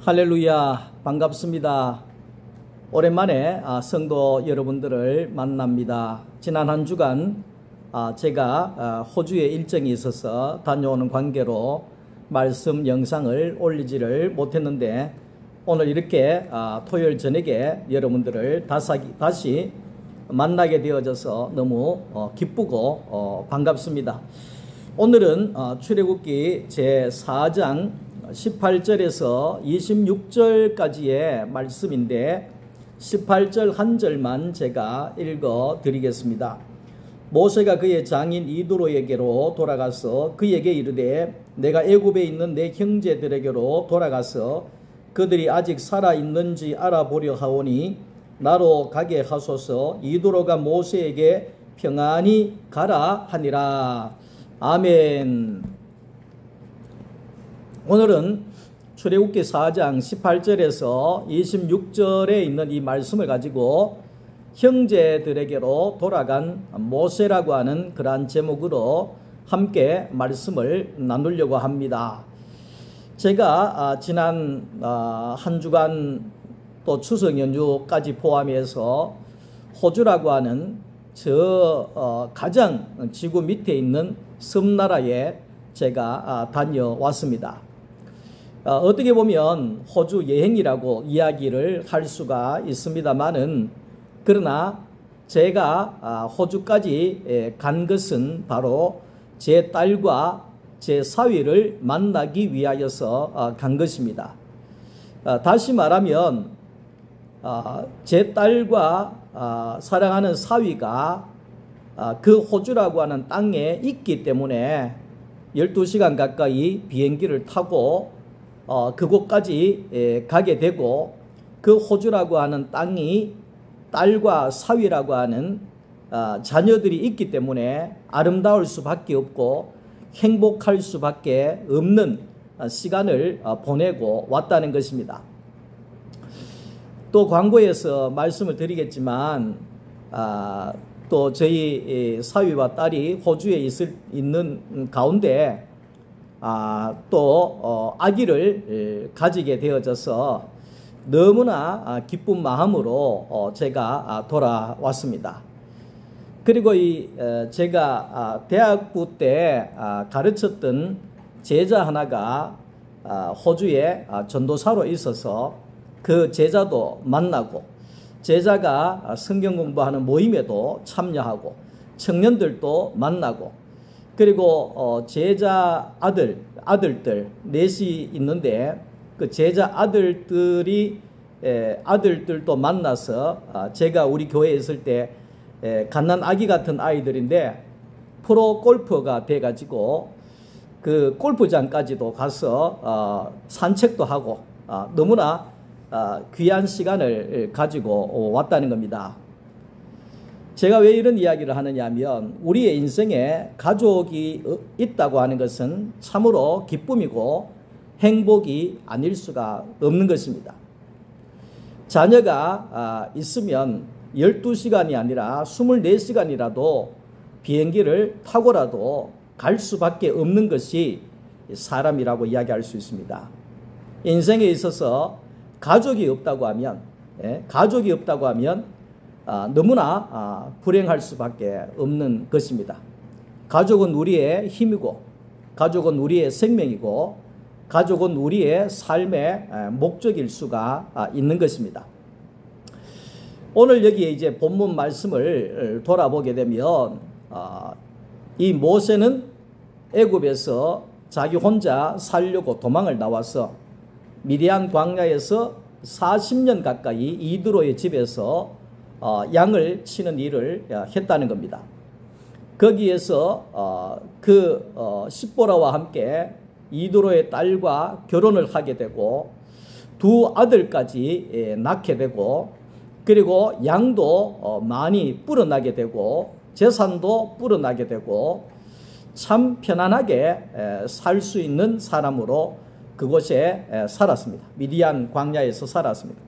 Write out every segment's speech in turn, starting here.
할렐루야, 반갑습니다. 오랜만에 성도 여러분들을 만납니다. 지난 한 주간 제가 호주에 일정이 있어서 다녀오는 관계로 말씀 영상을 올리지를 못했는데 오늘 이렇게 토요일 저녁에 여러분들을 다시 만나게 되어져서 너무 기쁘고 반갑습니다. 오늘은 출애굽기 제4장 18절에서 26절까지의 말씀인데 18절 한 절만 제가 읽어 드리겠습니다. 모세가 그의 장인 이드로에게로 돌아가서 그에게 이르되 내가 애굽에 있는 내 형제들에게로 돌아가서 그들이 아직 살아있는지 알아보려 하오니 나로 가게 하소서. 이드로가 모세에게 평안히 가라 하니라. 아멘. 오늘은 출애굽기 4장 18절에서 26절에 있는 이 말씀을 가지고 형제들에게로 돌아간 모세라고 하는 그러한 제목으로 함께 말씀을 나누려고 합니다. 제가 지난 한 주간 또 추석 연휴까지 포함해서 호주라고 하는 가장 지구 밑에 있는 섬나라에 제가 다녀왔습니다. 어떻게 보면 호주 여행이라고 이야기를 할 수가 있습니다만은 그러나 제가 호주까지 간 것은 바로 제 딸과 제 사위를 만나기 위하여서 간 것입니다. 다시 말하면 제 딸과 사랑하는 사위가 그 호주라고 하는 땅에 있기 때문에 12시간 가까이 비행기를 타고 그곳까지 가게 되고 그 호주라고 하는 땅이 딸과 사위라고 하는 자녀들이 있기 때문에 아름다울 수밖에 없고 행복할 수밖에 없는 시간을 보내고 왔다는 것입니다. 또 광고에서 말씀을 드리겠지만 또 저희 사위와 딸이 호주에 있는 가운데 또 아기를 가지게 되어져서 너무나 기쁜 마음으로 제가 돌아왔습니다. 그리고 제가 대학부 때 가르쳤던 제자 하나가 호주에 전도사로 있어서 그 제자도 만나고 제자가 성경 공부하는 모임에도 참여하고 청년들도 만나고 그리고 제자 아들들 넷이 있는데 그 제자 아들들도 만나서 제가 우리 교회에 있을 때 갓난 아기 같은 아이들인데 프로 골퍼가 돼가지고 그 골프장까지도 가서 산책도 하고 너무나 귀한 시간을 가지고 왔다는 겁니다. 제가 왜 이런 이야기를 하느냐 하면 우리의 인생에 가족이 있다고 하는 것은 참으로 기쁨이고 행복이 아닐 수가 없는 것입니다. 자녀가 있으면 12시간이 아니라 24시간이라도 비행기를 타고라도 갈 수밖에 없는 것이 사람이라고 이야기할 수 있습니다. 인생에 있어서 가족이 없다고 하면 너무나 불행할 수밖에 없는 것입니다. 가족은 우리의 힘이고 가족은 우리의 생명이고 가족은 우리의 삶의 목적일 수가 있는 것입니다. 오늘 여기에 이제 본문 말씀을 돌아보게 되면 이 모세는 애굽에서 자기 혼자 살려고 도망을 나와서 미디안 광야에서 40년 가까이 이드로의 집에서 양을 치는 일을 했다는 겁니다. 거기에서 십보라와 함께 이드로의 딸과 결혼을 하게 되고 두 아들까지 낳게 되고 그리고 양도 많이 불어나게 되고 재산도 불어나게 되고 참 편안하게 살 수 있는 사람으로 그곳에 살았습니다. 미디안 광야에서 살았습니다.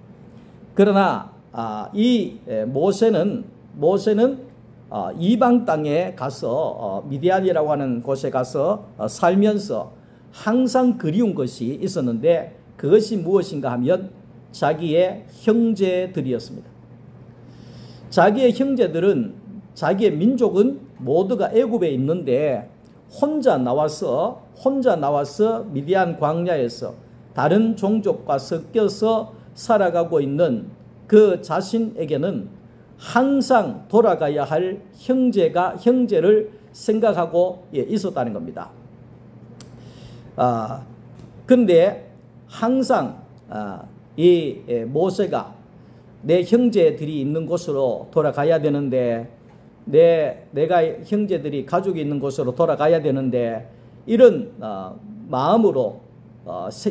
그러나 이 모세는 이방 땅에 가서 미디안이라고 하는 곳에 가서 살면서 항상 그리운 것이 있었는데 그것이 무엇인가 하면 자기의 형제들이었습니다. 자기의 형제들은, 자기의 민족은 모두가 애굽에 있는데 혼자 나와서 미디안 광야에서 다른 종족과 섞여서 살아가고 있는 그 자신에게는 항상 돌아가야 할 형제를 생각하고 있었다는 겁니다. 근데 항상 이 모세가 내 형제들이 있는 곳으로 돌아가야 되는데, 내가 형제들이 가족이 있는 곳으로 돌아가야 되는데, 이런 마음으로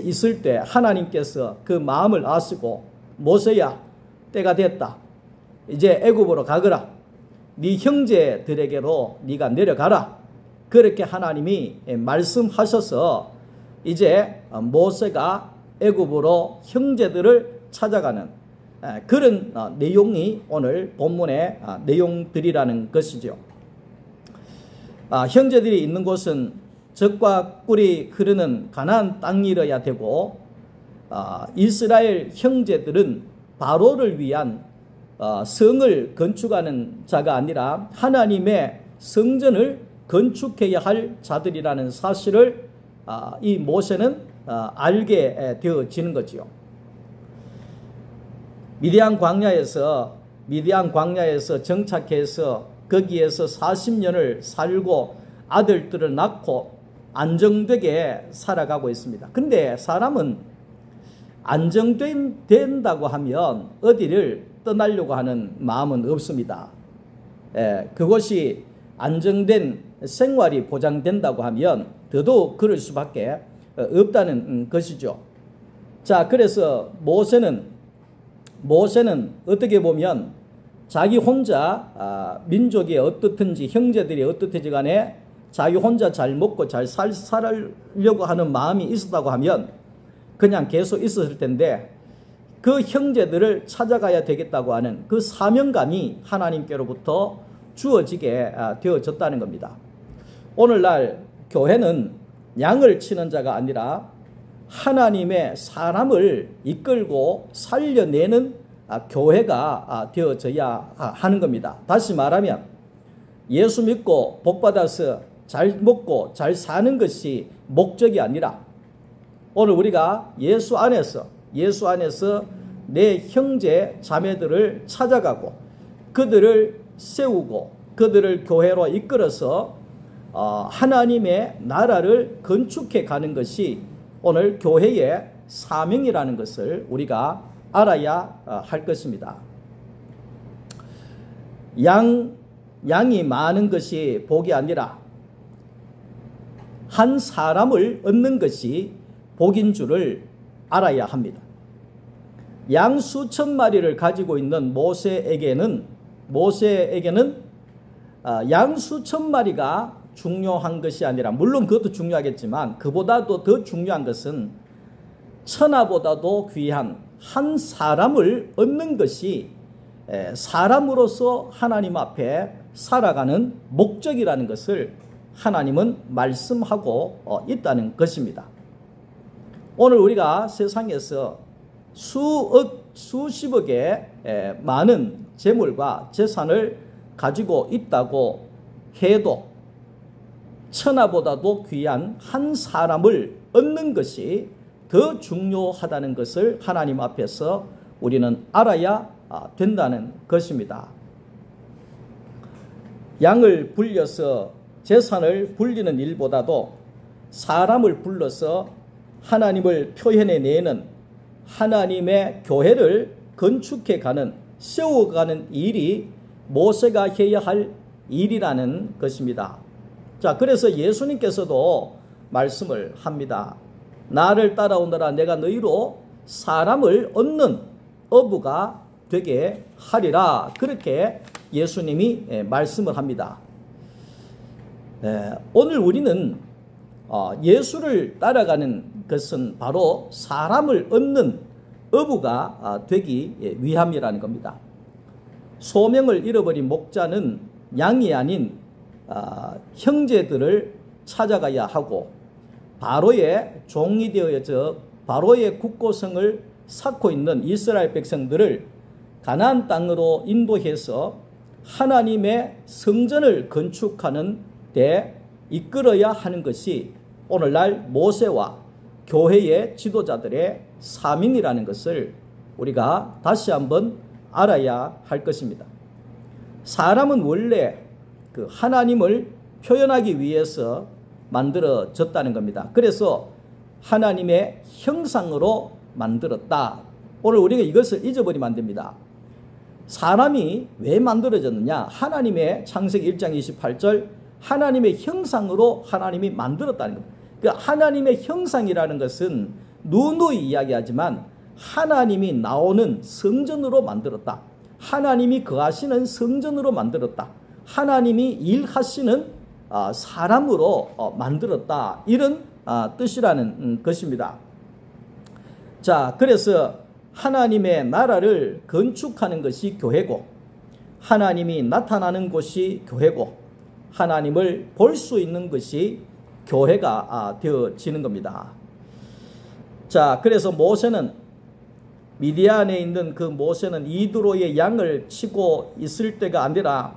있을 때 하나님께서 그 마음을 아시고, 모세야, 때가 됐다. 이제 애굽으로 가거라. 네 형제들에게로 네가 내려가라. 그렇게 하나님이 말씀하셔서 이제 모세가 애굽으로 형제들을 찾아가는 그런 내용이 오늘 본문의 내용들이라는 것이죠. 형제들이 있는 곳은 젖과 꿀이 흐르는 가나안 땅이어야 되고, 이스라엘 형제들은 바로를 위한 성을 건축하는 자가 아니라 하나님의 성전을 건축해야 할 자들이라는 사실을 이 모세는 알게 되어지는 거지요. 미디안 광야에서 정착해서 거기에서 40년을 살고 아들들을 낳고 안정되게 살아가고 있습니다. 근데 사람은 안정된다고 하면 어디를 떠나려고 하는 마음은 없습니다. 그것이 안정된 생활이 보장된다고 하면 더더욱 그럴 수밖에 없다는 것이죠. 자, 그래서 모세는 어떻게 보면 자기 혼자 민족이 어떻든지 형제들이 어떻든지 간에 자기 혼자 잘 먹고 잘 살려고 하는 마음이 있었다고 하면 그냥 계속 있었을 텐데, 그 형제들을 찾아가야 되겠다고 하는 그 사명감이 하나님께로부터 주어지게 되어졌다는 겁니다. 오늘날 교회는 양을 치는 자가 아니라 하나님의 사람을 이끌고 살려내는 교회가 되어져야 하는 겁니다. 다시 말하면 예수 믿고 복받아서 잘 먹고 잘 사는 것이 목적이 아니라, 오늘 우리가 예수 안에서 내 형제 자매들을 찾아가고 그들을 세우고 그들을 교회로 이끌어서 하나님의 나라를 건축해 가는 것이 오늘 교회의 사명이라는 것을 우리가 알아야 할 것입니다. 양이 많은 것이 복이 아니라 한 사람을 얻는 것이 복인 줄을 알아야 합니다. 양 수천 마리를 가지고 있는 모세에게는 양 수천 마리가 중요한 것이 아니라, 물론 그것도 중요하겠지만 그보다도 더 중요한 것은 천하보다도 귀한 한 사람을 얻는 것이 사람으로서 하나님 앞에 살아가는 목적이라는 것을 하나님은 말씀하고 있다는 것입니다. 오늘 우리가 세상에서 수십억의 많은 재물과 재산을 가지고 있다고 해도 천하보다도 귀한 한 사람을 얻는 것이 더 중요하다는 것을 하나님 앞에서 우리는 알아야 된다는 것입니다. 양을 불려서 재산을 불리는 일보다도 사람을 불러서 하나님을 표현해내는 하나님의 교회를 건축해가는, 세워가는 일이 모세가 해야 할 일이라는 것입니다. 자, 그래서 예수님께서도 말씀을 합니다. 나를 따라오너라, 내가 너희로 사람을 얻는 어부가 되게 하리라. 그렇게 예수님이 말씀을 합니다. 오늘 우리는 예수를 따라가는 것은 바로 사람을 얻는 어부가 되기 위함이라는 겁니다. 소명을 잃어버린 목자는 양이 아닌 형제들을 찾아가야 하고, 바로의 종이 되어져 바로의 국고성을 쌓고 있는 이스라엘 백성들을 가나안 땅으로 인도해서 하나님의 성전을 건축하는 데 이끌어야 하는 것이 오늘날 모세와 교회의 지도자들의 사명이라는 것을 우리가 다시 한번 알아야 할 것입니다. 사람은 원래 그 하나님을 표현하기 위해서 만들어졌다는 겁니다. 그래서 하나님의 형상으로 만들었다. 오늘 우리가 이것을 잊어버리면 안 됩니다. 사람이 왜 만들어졌느냐? 하나님의 창세기 1장 28절 하나님의 형상으로 하나님이 만들었다는 겁니다. 그 하나님의 형상이라는 것은 누누이 이야기하지만 하나님이 나오는 성전으로 만들었다. 하나님이 거하시는 성전으로 만들었다. 하나님이 일하시는 사람으로 만들었다. 이런 뜻이라는 것입니다. 자, 그래서 하나님의 나라를 건축하는 것이 교회고 하나님이 나타나는 곳이 교회고 하나님을 볼 수 있는 것이 교회가 되어지는 겁니다. 자, 그래서 모세는 미디안에 있는 그 모세는 이드로의 양을 치고 있을 때가 아니라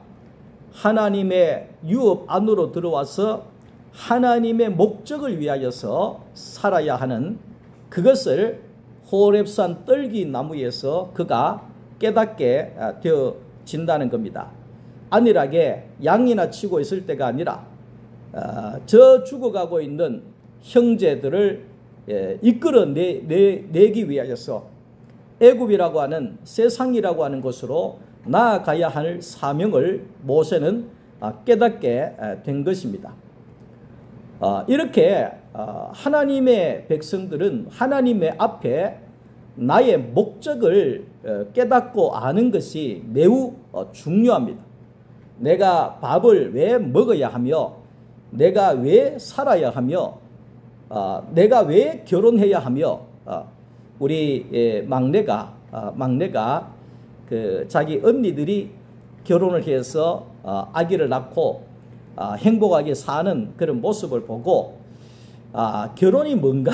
하나님의 유업 안으로 들어와서 하나님의 목적을 위하여서 살아야 하는 그것을 호렙산 떨기 나무에서 그가 깨닫게 되어진다는 겁니다. 안일하게 양이나 치고 있을 때가 아니라 저 죽어가고 있는 형제들을 이끌어내기 위하여서 애굽이라고 하는 세상이라고 하는 곳으로 나아가야 할 사명을 모세는 깨닫게 된 것입니다. 이렇게 하나님의 백성들은 하나님의 앞에 나의 목적을 깨닫고 아는 것이 매우 중요합니다. 내가 밥을 왜 먹어야 하며 내가 왜 살아야 하며 내가 왜 결혼해야 하며 우리 막내가 그 자기 언니들이 결혼을 해서 아기를 낳고 행복하게 사는 그런 모습을 보고 결혼이 뭔가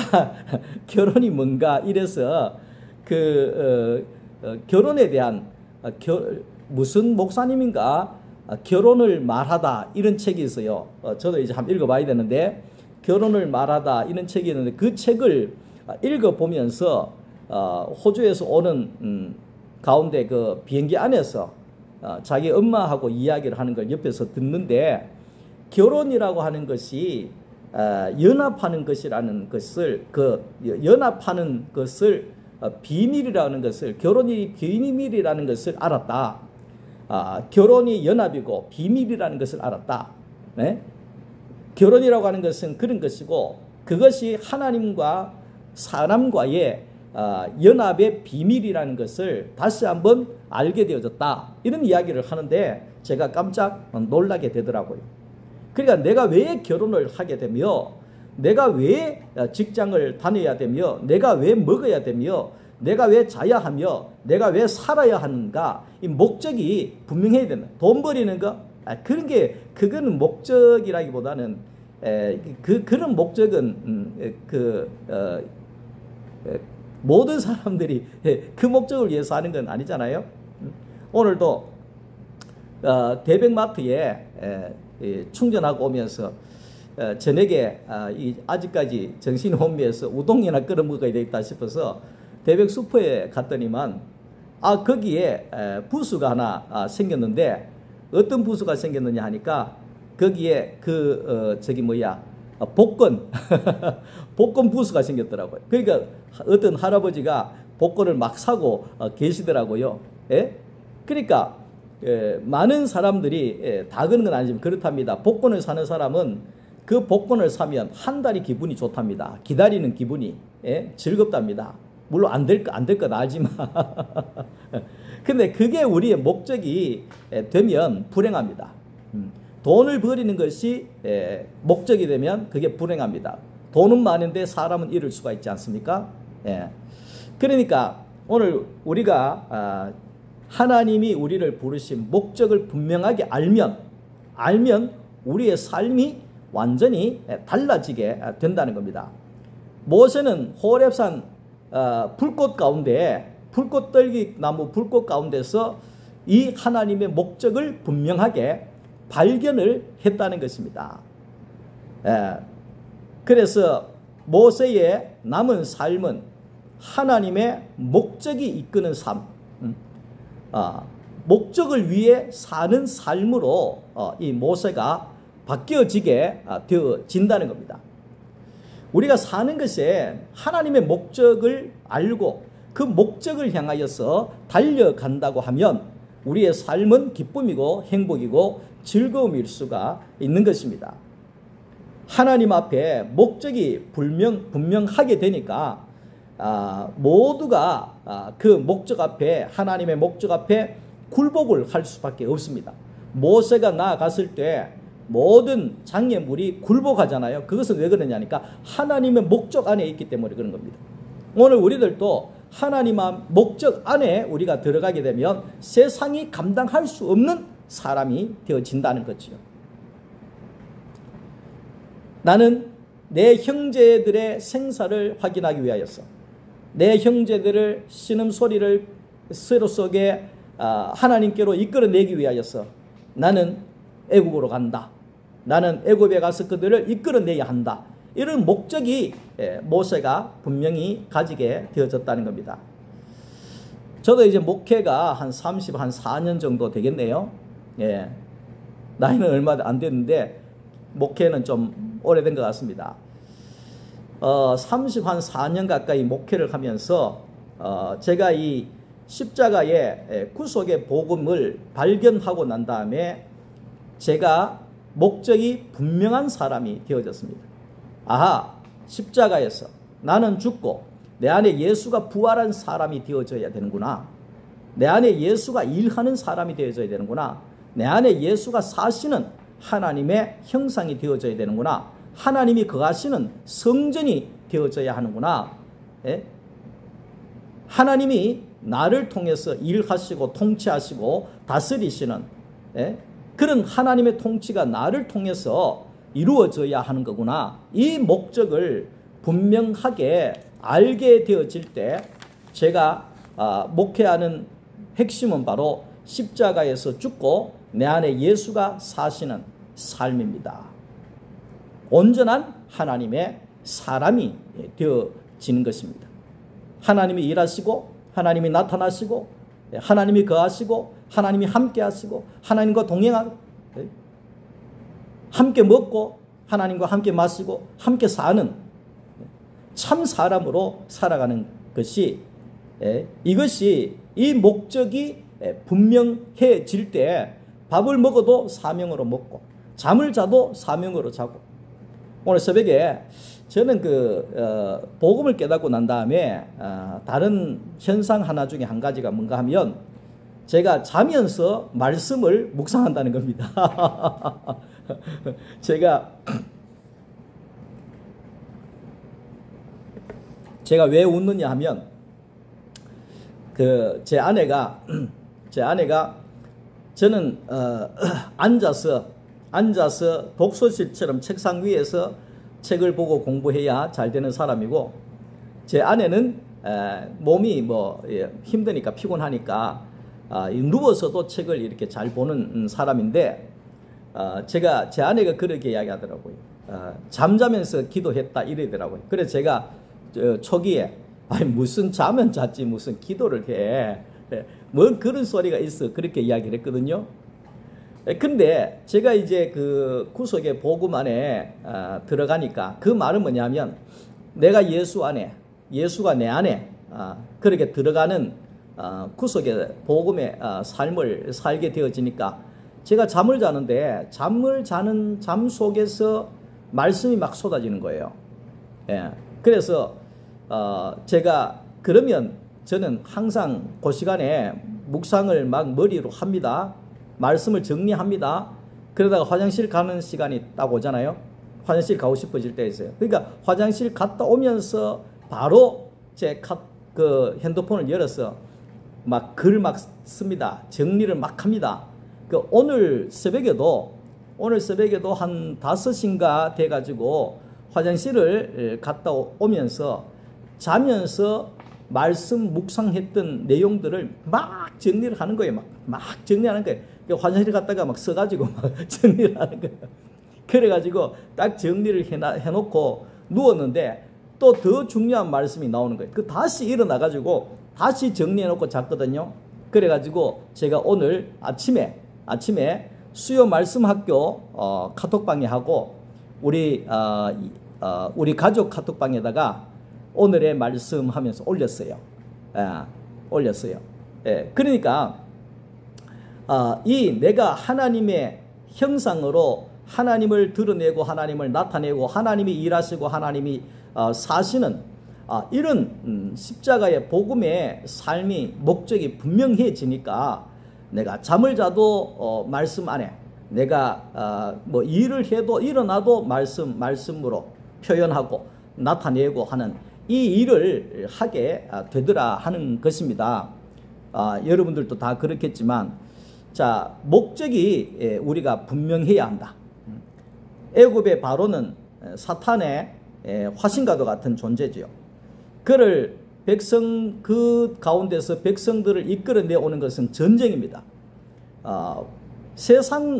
결혼이 뭔가 이래서 결혼에 대한 무슨 목사님인가 결혼을 말하다 이런 책이 있어요. 저도 이제 한번 읽어봐야 되는데 결혼을 말하다 이런 책이 있는데 그 책을 읽어보면서 호주에서 오는 가운데 그 비행기 안에서 자기 엄마하고 이야기를 하는 걸 옆에서 듣는데 결혼이라고 하는 것이 연합하는 것이라는 것을 연합하는 것을 비밀이라는 것을 결혼이 비밀이라는 것을 알았다. 결혼이 연합이고 비밀이라는 것을 알았다. 네? 결혼이라고 하는 것은 그런 것이고 그것이 하나님과 사람과의 연합의 비밀이라는 것을 다시 한번 알게 되어졌다. 이런 이야기를 하는데 제가 깜짝 놀라게 되더라고요. 그러니까 내가 왜 결혼을 하게 되며 내가 왜 직장을 다녀야 되며 내가 왜 먹어야 되며 내가 왜 자야 하며 내가 왜 살아야 하는가 이 목적이 분명해야 된다. 돈 버리는 거 그런 게 그거는 목적이라기보다는 그런 목적은 모든 사람들이 그 목적을 위해서 하는 건 아니잖아요. 오늘도 대백마트에 충전하고 오면서 저녁에 아직까지 정신이 혼미해서 우동이나 끓여 먹어야 되겠다 싶어서 대백 슈퍼에 갔더니만 거기에 부스가 하나 생겼는데 어떤 부스가 생겼느냐 하니까 거기에 복권 복권 부스가 생겼더라고요. 그러니까 어떤 할아버지가 복권을 막 사고 계시더라고요. 예? 그러니까 많은 사람들이 다 그런 건 아니지만 그렇답니다. 복권을 사는 사람은 그 복권을 사면 한 달이 기분이 좋답니다. 기다리는 기분이 즐겁답니다. 물론 안 될 건 알지만 근데 그게 우리의 목적이 되면 불행합니다. 돈을 버리는 것이 목적이 되면 그게 불행합니다. 돈은 많은데 사람은 잃을 수가 있지 않습니까? 그러니까 오늘 우리가 하나님이 우리를 부르신 목적을 분명하게 알면 우리의 삶이 완전히 달라지게 된다는 겁니다. 모세는 호렙산 불꽃 가운데 불꽃떨기 나무 불꽃 가운데서 이 하나님의 목적을 분명하게 발견을 했다는 것입니다. 그래서 모세의 남은 삶은 하나님의 목적이 이끄는 삶, 목적을 위해 사는 삶으로 이 모세가 바뀌어지게 되어진다는 겁니다. 우리가 사는 것에 하나님의 목적을 알고 그 목적을 향하여서 달려간다고 하면 우리의 삶은 기쁨이고 행복이고 즐거움일 수가 있는 것입니다. 하나님 앞에 목적이 분명하게 되니까 모두가 그 목적 앞에, 하나님의 목적 앞에 굴복을 할 수밖에 없습니다. 모세가 나아갔을 때 모든 장애물이 굴복하잖아요. 그것은 왜 그러냐니까 하나님의 목적 안에 있기 때문에 그런 겁니다. 오늘 우리들도 하나님의 목적 안에 우리가 들어가게 되면 세상이 감당할 수 없는 사람이 되어진다는 거죠. 나는 내 형제들의 생사를 확인하기 위하여서 내 형제들을 신음소리를 쇠로 속에 하나님께로 이끌어내기 위하여서 나는 애굽으로 간다. 나는 애굽에 가서 그들을 이끌어내야 한다. 이런 목적이 모세가 분명히 가지게 되어졌다는 겁니다. 저도 이제 목회가 한 4년 정도 되겠네요. 나이는 얼마 안 됐는데 목회는 좀 오래된 것 같습니다. 4년 가까이 목회를 하면서 제가 이 십자가의 구속의 복음을 발견하고 난 다음에 제가 목적이 분명한 사람이 되어졌습니다. 아하, 십자가에서 나는 죽고 내 안에 예수가 부활한 사람이 되어져야 되는구나. 내 안에 예수가 일하는 사람이 되어져야 되는구나. 내 안에 예수가 사시는 하나님의 형상이 되어져야 되는구나. 하나님이 거하시는 성전이 되어져야 하는구나. 하나님이 나를 통해서 일하시고 통치하시고 다스리시는 그런 하나님의 통치가 나를 통해서 이루어져야 하는 거구나. 이 목적을 분명하게 알게 되어질 때 제가 목회하는 핵심은 바로 십자가에서 죽고 내 안에 예수가 사시는 삶입니다. 온전한 하나님의 사람이 되어지는 것입니다. 하나님이 일하시고 하나님이 나타나시고 하나님이 거하시고 하나님이 함께 하시고 하나님과 동행하고 함께 먹고 하나님과 함께 마시고 함께 사는 참 사람으로 살아가는 것이 이것이 이 목적이 분명해질 때 밥을 먹어도 사명으로 먹고 잠을 자도 사명으로 자고 오늘 새벽에 저는 복음을 깨닫고 난 다음에 다른 현상 하나 중에 한 가지가 뭔가 하면 제가 자면서 말씀을 묵상한다는 겁니다. 제가 왜 웃느냐 하면 제 아내가 저는 앉아서 독서실처럼 책상 위에서 책을 보고 공부해야 잘 되는 사람이고 제 아내는 몸이 힘드니까 피곤하니까 누워서도 책을 이렇게 잘 보는 사람인데 제 아내가 그렇게 이야기하더라고요. 잠자면서 기도했다 이러더라고요. 그래서 제가 초기에 무슨 자면 잤지 무슨 기도를 해. 뭔 그런 소리가 있어. 그렇게 이야기를 했거든요. 근데 제가 이제 구속의 복음 안에 들어가니까 그 말은 뭐냐면 내가 예수 안에 예수가 내 안에 그렇게 들어가는 구속의 복음의 삶을 살게 되어지니까 제가 잠을 자는데 잠을 자는 잠 속에서 말씀이 막 쏟아지는 거예요. 그래서 제가 그러면 저는 항상 그 시간에 묵상을 막 머리로 합니다. 말씀을 정리합니다. 그러다가 화장실 가는 시간이 딱 오잖아요. 화장실 가고 싶어질 때 있어요. 그러니까 화장실 갔다 오면서 바로 제 핸드폰을 열어서 막 글 막 씁니다. 정리를 막 합니다. 오늘 새벽에도 한 5시인가 돼가지고 화장실을 갔다 오면서 자면서 말씀 묵상했던 내용들을 막 정리를 하는 거예요. 막 정리하는 거예요. 화장실 갔다가 막 써가지고 막 정리를 하는 거예요. 그래가지고 딱 정리를 해놓고 누웠는데 또 더 중요한 말씀이 나오는 거예요. 다시 일어나가지고 다시 정리해놓고 잤거든요. 그래가지고 제가 오늘 아침에 수요 말씀 학교 카톡방에 하고 우리 가족 카톡방에다가 오늘의 말씀 하면서 올렸어요. 올렸어요. 그러니까 이 내가 하나님의 형상으로 하나님을 드러내고 하나님을 나타내고 하나님이 일하시고 하나님이 사시는 이런 십자가의 복음의 삶이 목적이 분명해지니까 내가 잠을 자도 말씀 안에 내가 뭐 일을 해도 일어나도 말씀으로 표현하고 나타내고 하는 이 일을 하게 되더라 하는 것입니다. 여러분들도 다 그렇겠지만 자 목적이 우리가 분명해야 한다. 애굽의 바로는 사탄의 화신과도 같은 존재지요. 그를 그 가운데서 백성들을 이끌어내오는 것은 전쟁입니다.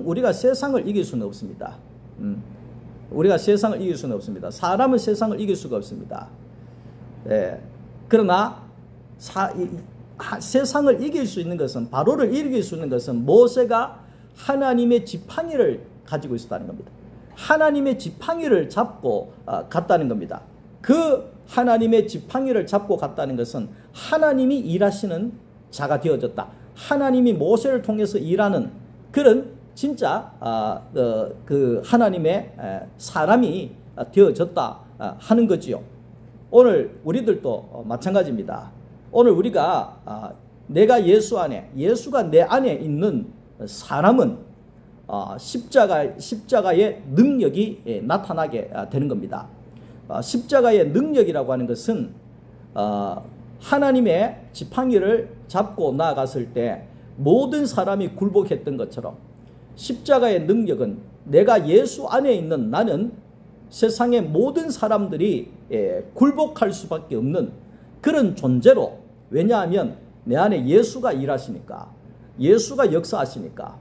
우리가 세상을 이길 수는 없습니다. 우리가 세상을 이길 수는 없습니다. 사람은 세상을 이길 수가 없습니다. 그러나 세상을 이길 수 있는 것은 바로를 이길 수 있는 것은 모세가 하나님의 지팡이를 가지고 있었다는 겁니다. 하나님의 지팡이를 잡고 갔다는 겁니다. 그 하나님의 지팡이를 잡고 갔다는 것은 하나님이 일하시는 자가 되어졌다. 하나님이 모세를 통해서 일하는 그런 진짜 그 하나님의 사람이 되어졌다 하는 거지요. 오늘 우리들도 마찬가지입니다. 오늘 우리가 내가 예수 안에 예수가 내 안에 있는 사람은 십자가의 능력이 나타나게 되는 겁니다. 십자가의 능력이라고 하는 것은 하나님의 지팡이를 잡고 나아갔을 때 모든 사람이 굴복했던 것처럼 십자가의 능력은 내가 예수 안에 있는 나는 세상의 모든 사람들이 굴복할 수밖에 없는 그런 존재로 왜냐하면 내 안에 예수가 일하시니까 예수가 역사하시니까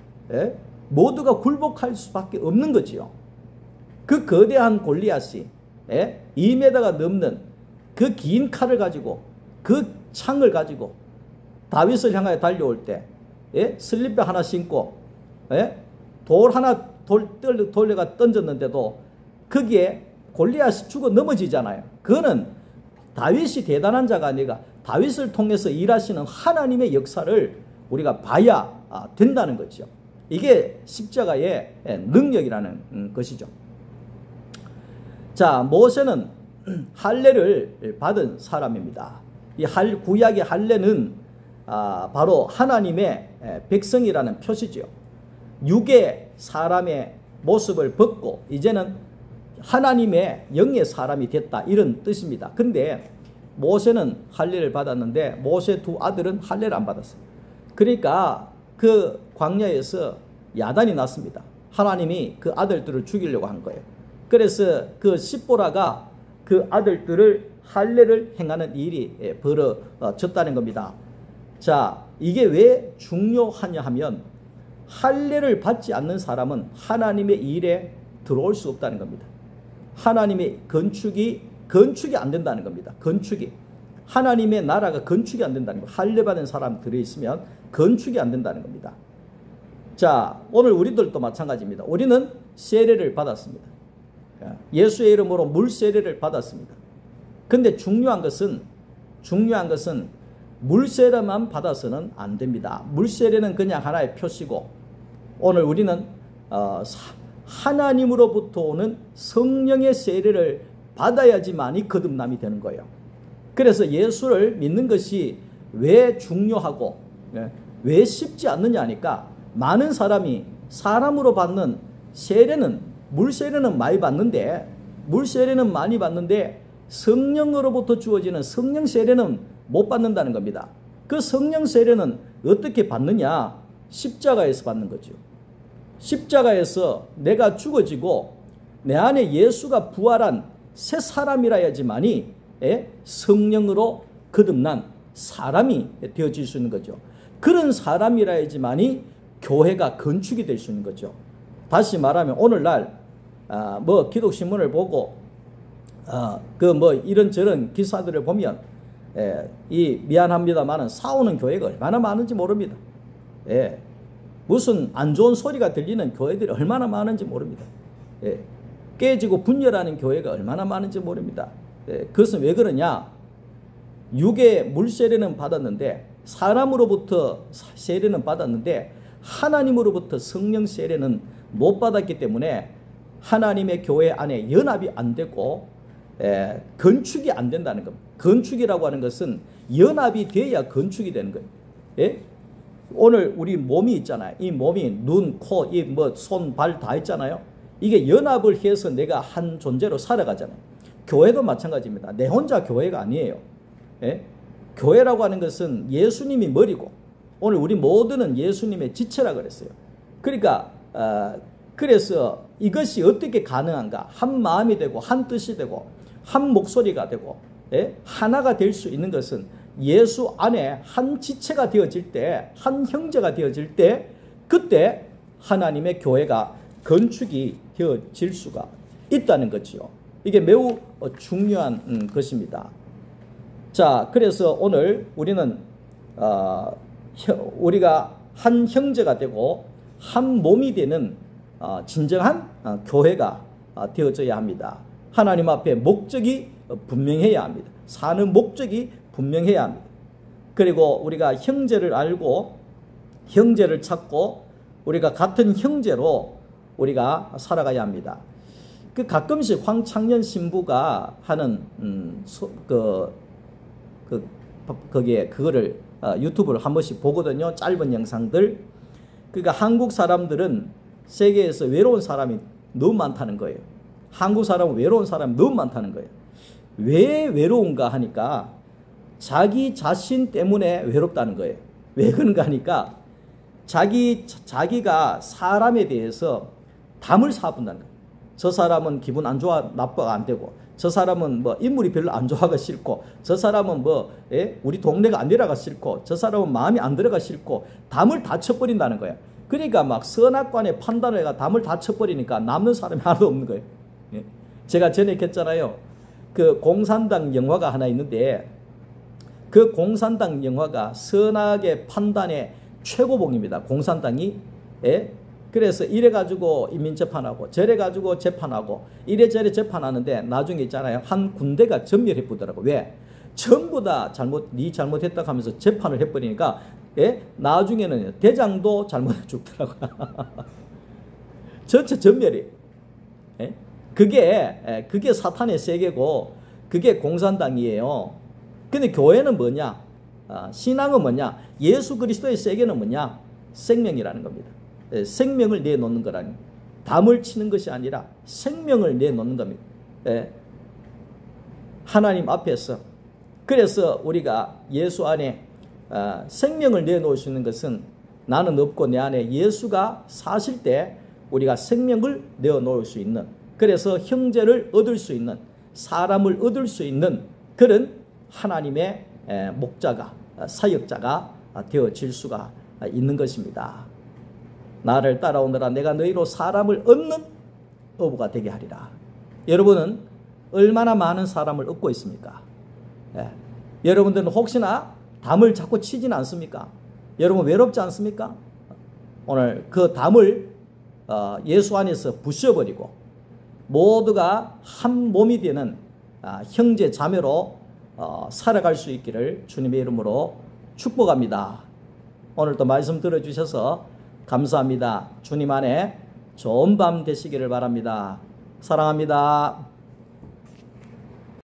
모두가 굴복할 수밖에 없는 거지요. 그 거대한 골리앗이 2m가 넘는 그 긴 칼을 가지고 그 창을 가지고 다윗을 향하여 달려올 때 슬리퍼 하나 신고 돌 하나 돌려가 던졌는데도 거기에 골리앗이 죽어 넘어지잖아요. 그거는 다윗이 대단한 자가 아니라 다윗을 통해서 일하시는 하나님의 역사를 우리가 봐야 된다는 거죠. 이게 십자가의 능력이라는 것이죠. 자, 모세는 할례를 받은 사람입니다. 이 구약의 할례는 바로 하나님의 백성이라는 표시죠. 육의 사람의 모습을 벗고 이제는 하나님의 영의 사람이 됐다 이런 뜻입니다. 근데 모세는 할례를 받았는데 모세 두 아들은 할례를 안 받았어요. 그러니까 그 광야에서 야단이 났습니다. 하나님이 그 아들들을 죽이려고 한 거예요. 그래서 그 십보라가 그 아들들을 할례를 행하는 일이 벌어졌다는 겁니다. 자, 이게 왜 중요하냐 하면 할례를 받지 않는 사람은 하나님의 일에 들어올 수 없다는 겁니다. 하나님의 건축이 안 된다는 겁니다. 건축이. 하나님의 나라가 건축이 안 된다는 거예요. 할례 받은 사람 들어있으면 건축이 안 된다는 겁니다. 자, 오늘 우리들도 마찬가지입니다. 우리는 세례를 받았습니다. 예수의 이름으로 물 세례를 받았습니다. 근데 중요한 것은 물 세례만 받아서는 안 됩니다. 물 세례는 그냥 하나의 표시고 오늘 우리는 하나님으로부터 오는 성령의 세례를 받아야지만이 거듭남이 되는 거예요. 그래서 예수를 믿는 것이 왜 중요하고 왜 쉽지 않느냐 하니까 많은 사람이 사람으로 받는 세례는 물 세례는 많이 받는데 성령으로부터 주어지는 성령 세례는 못 받는다는 겁니다. 그 성령 세례는 어떻게 받느냐? 십자가에서 받는 거죠. 십자가에서 내가 죽어지고 내 안에 예수가 부활한 새 사람이라야지만이 성령으로 거듭난 사람이 되어질 수 있는 거죠. 그런 사람이라야지만이 교회가 건축이 될 수 있는 거죠. 다시 말하면 오늘날 뭐 기독신문을 보고 그 뭐 이런저런 기사들을 보면 이 미안합니다만은 싸우는 교회가 얼마나 많은지 모릅니다. 무슨 안 좋은 소리가 들리는 교회들이 얼마나 많은지 모릅니다. 깨지고 분열하는 교회가 얼마나 많은지 모릅니다. 그것은 왜 그러냐? 육의 물세례는 받았는데, 사람으로부터 세례는 받았는데 하나님으로부터 성령 세례는 못 받았기 때문에 하나님의 교회 안에 연합이 안 되고 건축이 안 된다는 겁니다. 건축이라고 하는 것은 연합이 돼야 건축이 되는 거예요. 오늘 우리 몸이 있잖아요. 이 몸이 눈, 코, 입, 뭐 손, 발 다 있잖아요. 이게 연합을 해서 내가 한 존재로 살아가잖아요. 교회도 마찬가지입니다. 내 혼자 교회가 아니에요. 교회라고 하는 것은 예수님이 머리고, 오늘 우리 모두는 예수님의 지체라 그랬어요. 그러니까 그래서 이것이 어떻게 가능한가? 한 마음이 되고 한 뜻이 되고 한 목소리가 되고 하나가 될 수 있는 것은 예수 안에 한 지체가 되어질 때, 한 형제가 되어질 때, 그때 하나님의 교회가 건축이 되어질 수가 있다는 거죠. 이게 매우 중요한 것입니다. 자, 그래서 오늘 우리는 우리가 한 형제가 되고 한 몸이 되는 진정한 교회가 되어져야 합니다. 하나님 앞에 목적이 분명해야 합니다. 사는 목적이 분명해야 합니다. 그리고 우리가 형제를 알고 형제를 찾고 우리가 같은 형제로 우리가 살아가야 합니다. 그 가끔씩 황창년 신부가 하는 거기에 그거를 유튜브를 한 번씩 보거든요. 짧은 영상들. 그러니까 한국 사람들은 세계에서 외로운 사람이 너무 많다는 거예요. 한국 사람은 외로운 사람이 너무 많다는 거예요. 왜 외로운가 하니까 자기 자신 때문에 외롭다는 거예요. 왜 그런가 하니까 자기가 사람에 대해서 담을 쌓아본다는 거예요. 저 사람은 기분 안 좋아, 나빠가 안 되고, 저 사람은 뭐 인물이 별로 안 좋아가 싫고, 저 사람은 뭐 우리 동네가 안 내려가 싫고, 저 사람은 마음이 안 들어가 싫고, 담을 다 쳐버린다는 거예요. 그러니까 막 선악관의 판단을 해가 담을 다 쳐버리니까 남는 사람이 하나도 없는 거예요. 제가 전에 얘기했잖아요. 그 공산당 영화가 하나 있는데, 그 공산당 영화가 선악의 판단의 최고봉입니다. 공산당이. 그래서 이래가지고 인민재판하고 저래가지고 재판하고 이래저래 재판하는데 나중에 있잖아요. 한 군대가 전멸해 보더라고. 왜? 전부 다 네 잘못했다고 하면서 재판을 해버리니까 나중에는 대장도 잘못해 죽더라고. 전체 전멸이. 그게 사탄의 세계고 그게 공산당이에요. 근데 교회는 뭐냐? 신앙은 뭐냐? 예수 그리스도의 세계는 뭐냐? 생명이라는 겁니다. 생명을 내놓는 거라니. 담을 치는 것이 아니라 생명을 내놓는 겁니다. 하나님 앞에서. 그래서 우리가 예수 안에 생명을 내놓을 수 있는 것은 나는 없고 내 안에 예수가 사실 때 우리가 생명을 내어놓을 수 있는, 그래서 형제를 얻을 수 있는, 사람을 얻을 수 있는 그런 하나님의 목자가, 사역자가 되어질 수가 있는 것입니다. 나를 따라오너라 내가 너희로 사람을 얻는 어부가 되게 하리라. 여러분은 얼마나 많은 사람을 얻고 있습니까? 여러분들은 혹시나 담을 자꾸 치지는 않습니까? 여러분 외롭지 않습니까? 오늘 그 담을 예수 안에서 부셔버리고 모두가 한 몸이 되는 형제 자매로 살아갈 수 있기를 주님의 이름으로 축복합니다. 오늘도 말씀 들어주셔서 감사합니다. 주님 안에 좋은 밤 되시기를 바랍니다. 사랑합니다.